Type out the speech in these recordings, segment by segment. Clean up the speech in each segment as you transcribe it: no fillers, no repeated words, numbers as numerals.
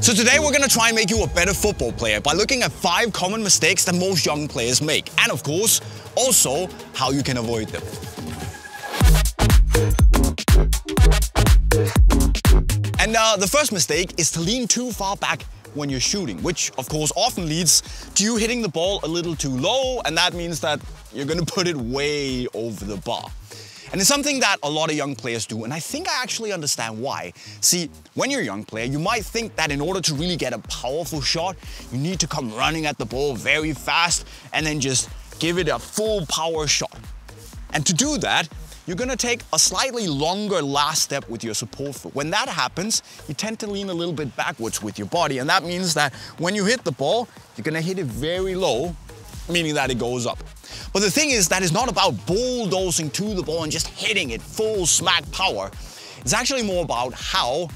So today we're gonna try and make you a better football player by looking at 5 common mistakes that most young players make. And of course, also how you can avoid them. And the first mistake is to lean too far back when you're shooting, which of course often leads to you hitting the ball a little too low, and that means that you're gonna put it way over the bar. And it's something that a lot of young players do, and I think I actually understand why. See, when you're a young player, you might think that in order to really get a powerful shot, you need to come running at the ball very fast and then just give it a full power shot. And to do that, you're gonna take a slightly longer last step with your support foot. When that happens, you tend to lean a little bit backwards with your body, and that means that when you hit the ball, you're gonna hit it very low, meaning that it goes up. But the thing is that it's not about bulldozing to the ball and just hitting it full smack power. It's actually more about how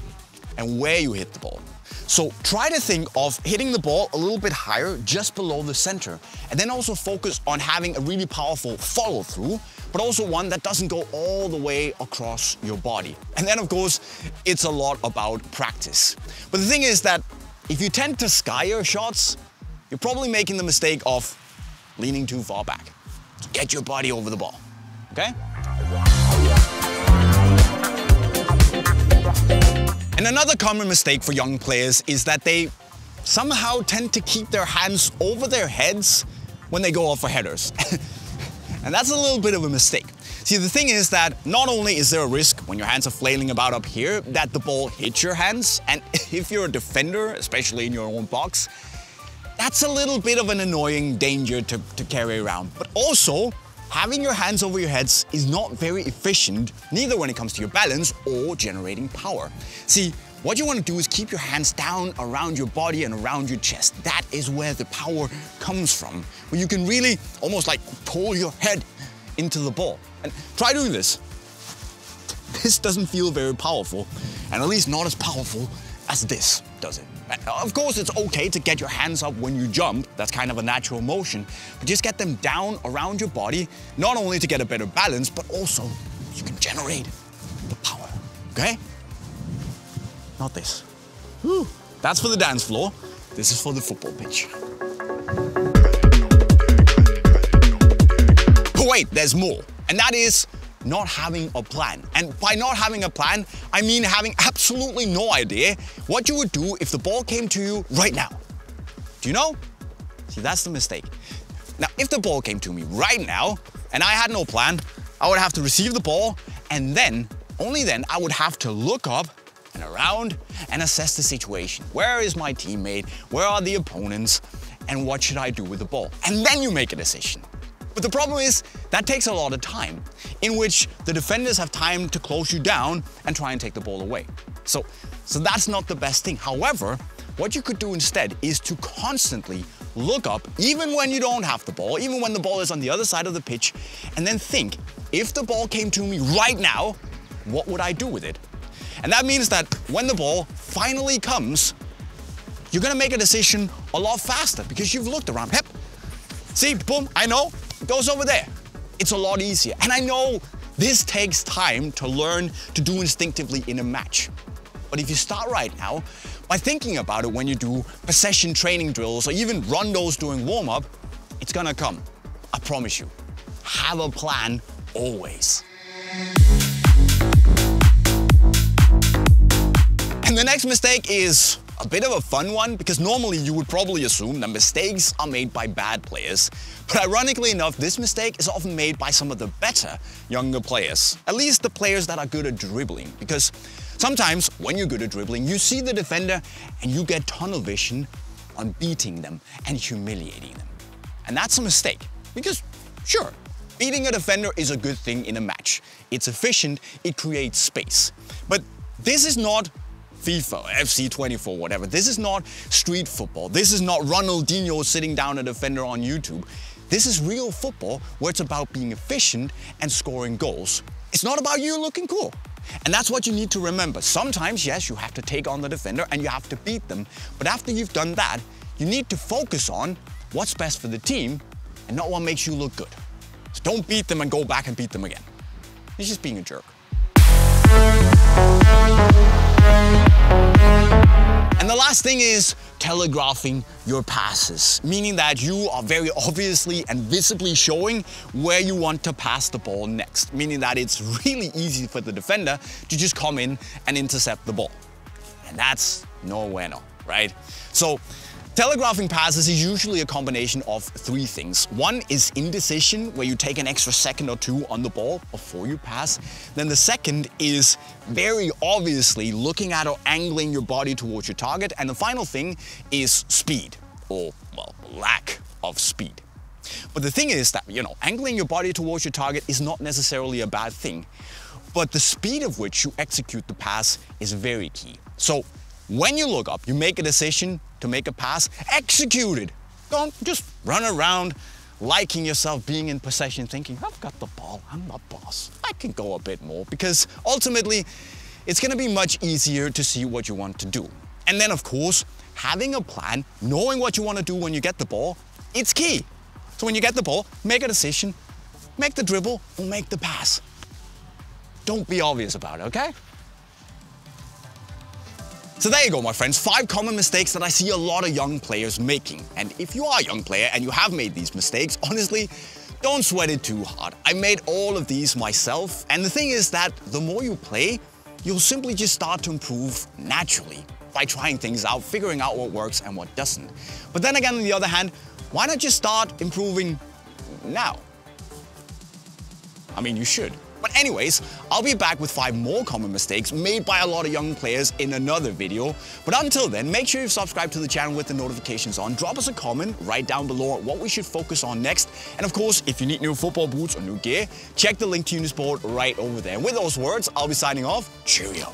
and where you hit the ball. So try to think of hitting the ball a little bit higher, just below the center, and then also focus on having a really powerful follow through, but also one that doesn't go all the way across your body. And then of course, it's a lot about practice. But the thing is that if you tend to sky your shots, you're probably making the mistake of leaning too far back. So get your body over the ball, okay? And another common mistake for young players is that they somehow tend to keep their hands over their heads when they go off for headers. And that's a little bit of a mistake. See, the thing is that not only is there a risk when your hands are flailing about up here that the ball hits your hands, and if you're a defender, especially in your own box, that's a little bit of an annoying danger to carry around. But also, having your hands over your heads is not very efficient, neither when it comes to your balance or generating power. See, what you want to do is keep your hands down around your body and around your chest. That is where the power comes from, where you can really almost like pull your head into the ball. And try doing this. This doesn't feel very powerful, and at least not as powerful as this, does it? Of course, it's okay to get your hands up when you jump. That's kind of a natural motion. But just get them down around your body, not only to get a better balance, but also you can generate the power, okay? Not this. Whew. That's for the dance floor. This is for the football pitch. But wait, there's more. And that is not having a plan. And by not having a plan, I mean having absolutely no idea what you would do if the ball came to you right now. Do you know? See, that's the mistake. Now, if the ball came to me right now and I had no plan, I would have to receive the ball, and then, only then, I would have to look up and around and assess the situation. Where is my teammate? Where are the opponents? And what should I do with the ball? And then you make a decision. But the problem is that takes a lot of time, in which the defenders have time to close you down and try and take the ball away. So that's not the best thing. However, what you could do instead is to constantly look up, even when you don't have the ball, even when the ball is on the other side of the pitch, and then think, if the ball came to me right now, what would I do with it? And that means that when the ball finally comes, you're gonna make a decision a lot faster because you've looked around. Yep. See, boom, I know. It goes over there. It's a lot easier. And I know this takes time to learn to do instinctively in a match. But if you start right now, by thinking about it when you do possession training drills or even rondos during warm-up, it's gonna come. I promise you. Have a plan always. And the next mistake is a bit of a fun one, because normally you would probably assume that mistakes are made by bad players. But ironically enough, this mistake is often made by some of the better younger players. At least the players that are good at dribbling. Because sometimes when you're good at dribbling, you see the defender and you get tunnel vision on beating them and humiliating them. And that's a mistake. Because sure, beating a defender is a good thing in a match. It's efficient, it creates space. But this is not FIFA, FC 24, whatever. This is not street football. This is not Ronaldinho sitting down a defender on YouTube. This is real football where it's about being efficient and scoring goals. It's not about you looking cool. And that's what you need to remember. Sometimes, yes, you have to take on the defender and you have to beat them. But after you've done that, you need to focus on what's best for the team and not what makes you look good. So don't beat them and go back and beat them again. It's just being a jerk. And And the last thing is telegraphing your passes, meaning that you are very obviously and visibly showing where you want to pass the ball next, meaning that it's really easy for the defender to just come in and intercept the ball. And that's no bueno, right? So telegraphing passes is usually a combination of three things. One is indecision, where you take an extra second or two on the ball before you pass. Then the second is very obviously looking at or angling your body towards your target. And the final thing is speed, or, well, lack of speed. But the thing is that, angling your body towards your target is not necessarily a bad thing, but the speed of which you execute the pass is very key. So when you look up, you make a decision to make a pass, execute it. Don't just run around liking yourself being in possession, thinking, I've got the ball, I'm the boss, I can go a bit more, because ultimately it's gonna be much easier to see what you want to do. And then of course, having a plan, knowing what you want to do when you get the ball, it's key. So when you get the ball, make a decision, make the dribble, or make the pass. Don't be obvious about it, okay? So there you go, my friends, 5 common mistakes that I see a lot of young players making. And if you are a young player and you have made these mistakes, honestly, don't sweat it too hard. I made all of these myself. And the thing is that the more you play, you'll simply just start to improve naturally by trying things out, figuring out what works and what doesn't. But then again, on the other hand, why not just start improving now? I mean, you should. But anyways, I'll be back with 5 more common mistakes made by a lot of young players in another video. But until then, make sure you've subscribed to the channel with the notifications on. Drop us a comment right down below what we should focus on next. And of course, if you need new football boots or new gear, check the link to Unisport right over there. And with those words, I'll be signing off. Cheerio.